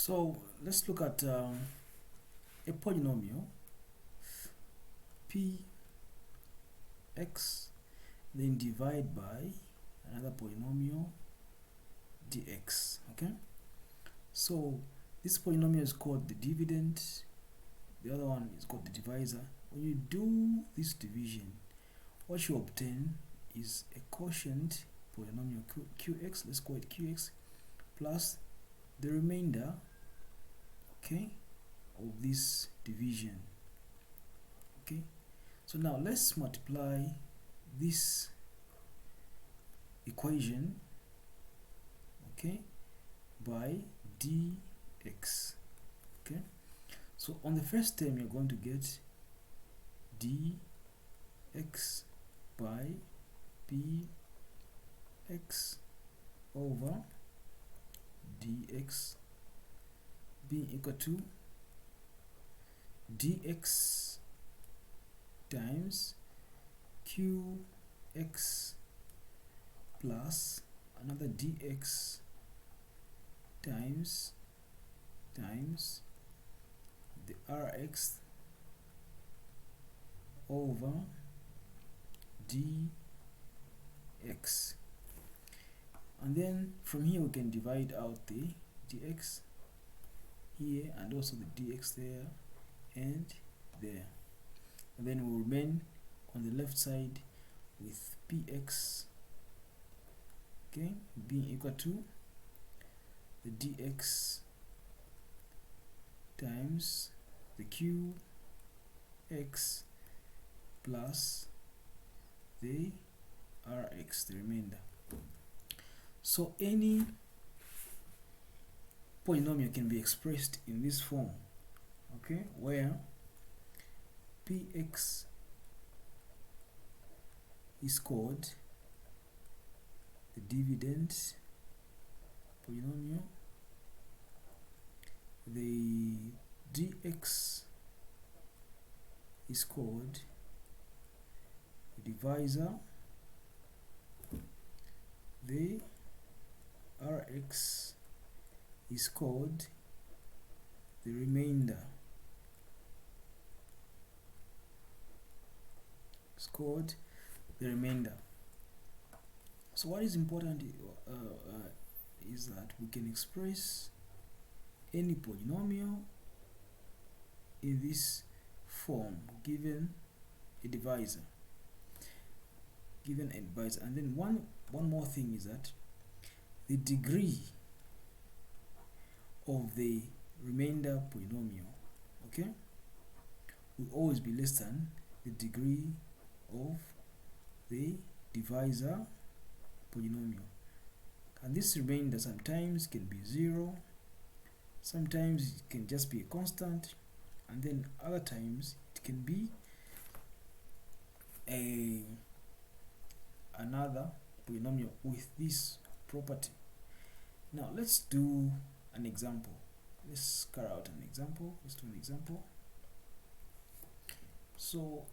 So let's look at a polynomial px, then divide by another polynomial dx. Okay, so this polynomial is called the dividend, the other one is called the divisor. When you do this division, what you obtain is a quotient polynomial qx, let's call it qx, plus the remainder, okay, of this division. Okay, so now let's multiply this equation, okay, by dx. Okay, so on the first term you're going to get dx by px over dx being equal to dx times qx plus another dx times the rx over dx, and then from here we can divide out the dx here and also the dx there and there, and then we'll remain on the left side with px, okay, being equal to the dx times the qx plus the rx, the remainder. So any polynomial can be expressed in this form, okay, where px is called the dividend polynomial, the dx is called the divisor, the rx is called the remainder. It's called the remainder. So what is important is that we can express any polynomial in this form given a divisor, and then one more thing is that the degree of the remainder polynomial, okay, will always be less than the degree of the divisor polynomial. And this remainder sometimes can be 0, sometimes it can just be a constant, and then other times it can be another polynomial with this property. Now let's do an example. Let's carry out an example. Let's do an example. So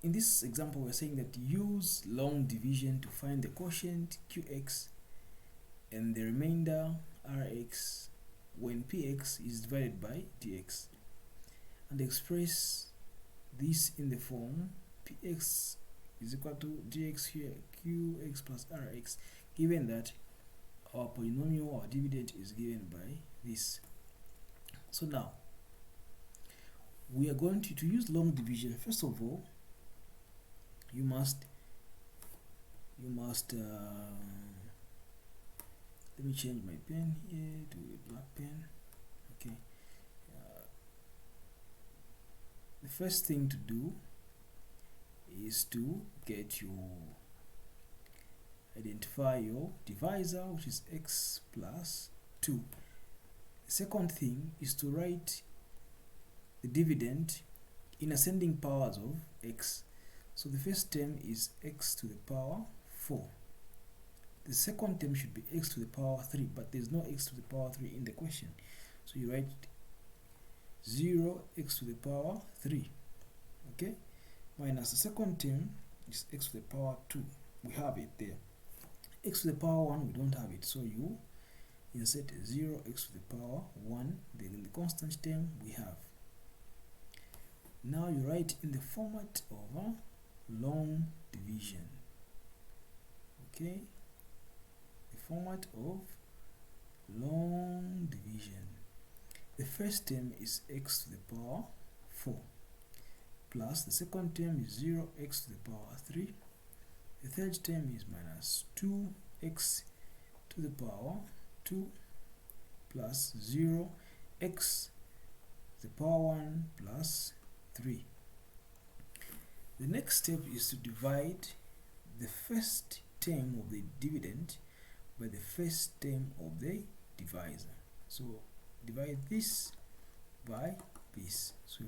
in this example we're saying that use long division to find the quotient qx and the remainder rx when px is divided by dx, and express this in the form px is equal to dx here qx plus rx, given that our polynomial or dividend is given by this. So now we are going to use long division. First of all, you must let me change my pen here to a black pen. Okay, the first thing to do is to identify your divisor, which is x plus 2. The second thing is to write the dividend in ascending powers of x. So the first term is x to the power 4. The second term should be x to the power 3, but there's no x to the power 3 in the question. So you write 0x to the power 3, okay, minus the second term is x to the power 2. We have it there. X to the power 1, we don't have it, so you insert 0x to the power 1, then in the constant term we have. Now you write in the format of a long division. Okay, the format of long division. The first term is x to the power 4, plus the second term is 0x to the power 3. The third term is minus 2x to the power 2 plus 0x to the power 1 plus 3. The next step is to divide the first term of the dividend by the first term of the divisor. So divide this by this. So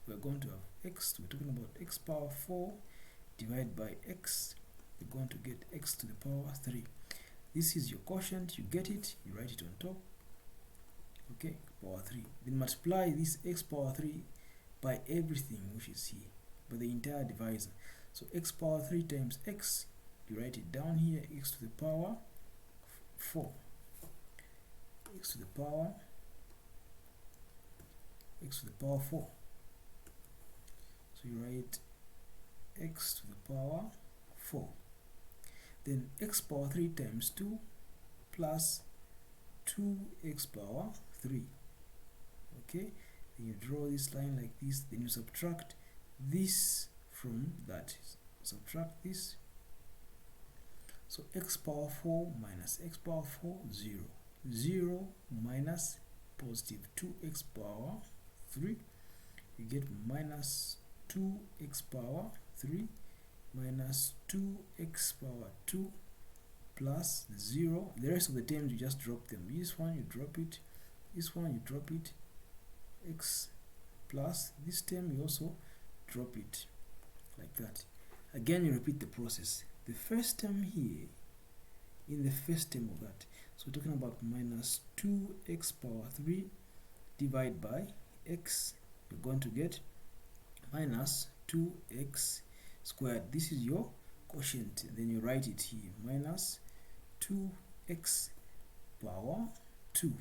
we're going to have x, we're talking about x power 4 divided by x, we're going to get x to the power 3. This is your quotient, you get it, you write it on top. Okay, power 3. Then multiply this x power 3 by everything which is here, by the entire divisor. So x power 3 times x, you write it down here, x to the power 4. X to the power 4. So you write x to the power 4. Then x power 3 times 2 plus 2x power 3. Okay, then you draw this line like this, then you subtract this from that. Subtract this. So x power 4 minus x power 4, 0. 0 minus positive 2x power 3. You get minus 2x power 3 minus 2x power 2 plus 0. The rest of the terms you just drop them. This one you drop it, this one you drop it, x plus this term you also drop it like that. Again you repeat the process. The first term here in the first term of that, so we're talking about minus 2x power 3 divided by x, you're going to get minus 2x squared. This is your quotient, then you write it here, minus 2x power 2.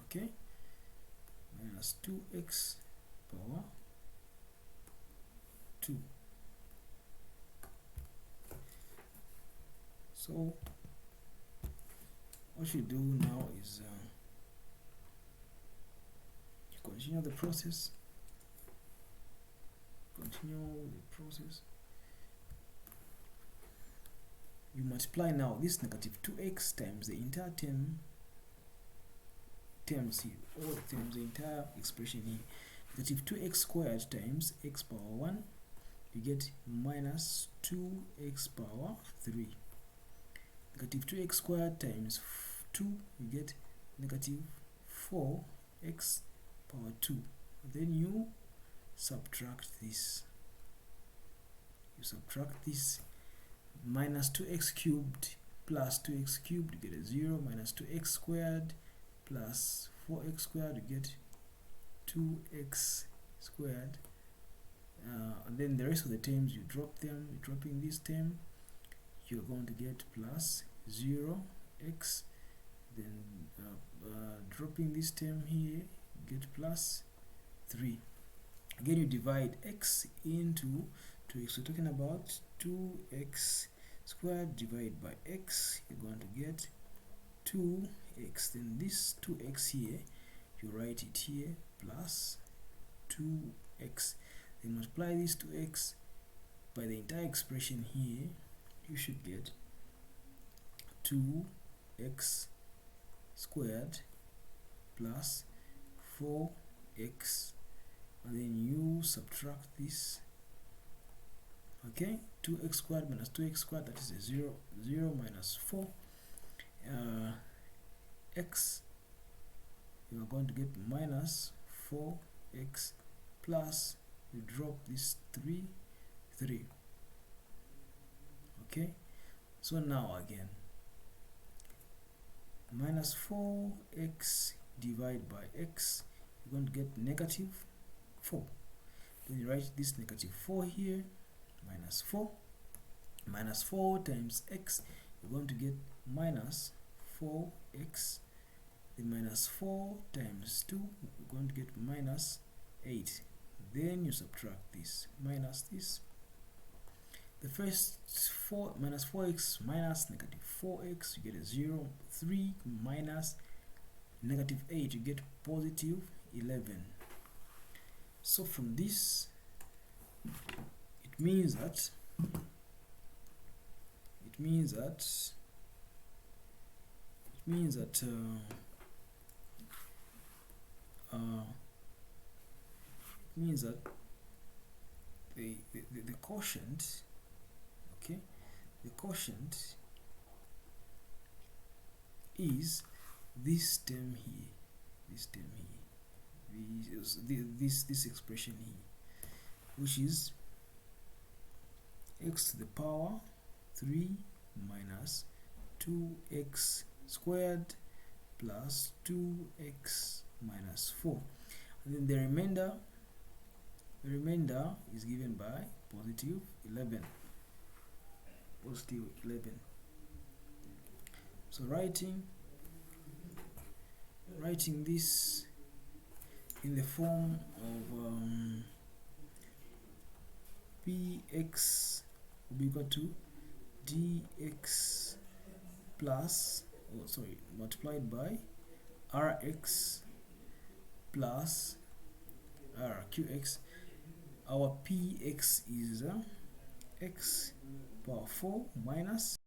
Okay, minus 2x power 2. So what you do now is you continue the process. You multiply now this negative 2x times the entire terms here, all the terms, the entire expression here. Negative 2x squared times x power 1, you get minus 2x power 3. Negative 2x squared times 2, you get negative 4x power 2. Then you subtract this. Minus 2x cubed plus 2x cubed, you get a 0. Minus 2x squared plus 4x squared, you get 2x squared. And then the rest of the terms you drop them. Dropping this term, you're going to get plus 0x. Then dropping this term here, you get plus 3. Again you divide x into 2x. We're talking about 2x squared divided by x, you're going to get 2x. Then this 2x here, you write it here, plus 2x. Then multiply this 2x by the entire expression here, you should get 2x squared plus 4x, and then you subtract this. Okay, 2x squared minus 2x squared, that is a 0. 0 minus 4 x, you are going to get minus 4x plus, you drop this 3. Okay, so now again, minus 4x divided by x, you're going to get negative 4. Then you write this negative 4 here, minus 4. Minus 4 times x, you're going to get minus 4x Then minus 4 times 2, we're going to get minus 8. Then you subtract this, minus this. The first 4 minus 4x minus negative 4x, you get a 0. 3 minus negative 8, you get positive 11. So from this, it means that it means that the quotient, okay, the quotient is this term here, this expression here, which is x to the power 3 minus 2x squared plus 2x minus 4, and then the remainder is given by positive 11. So writing this in the form of px will be equal to dx plus, multiplied by rx plus rqx. Our px is x power 4 minus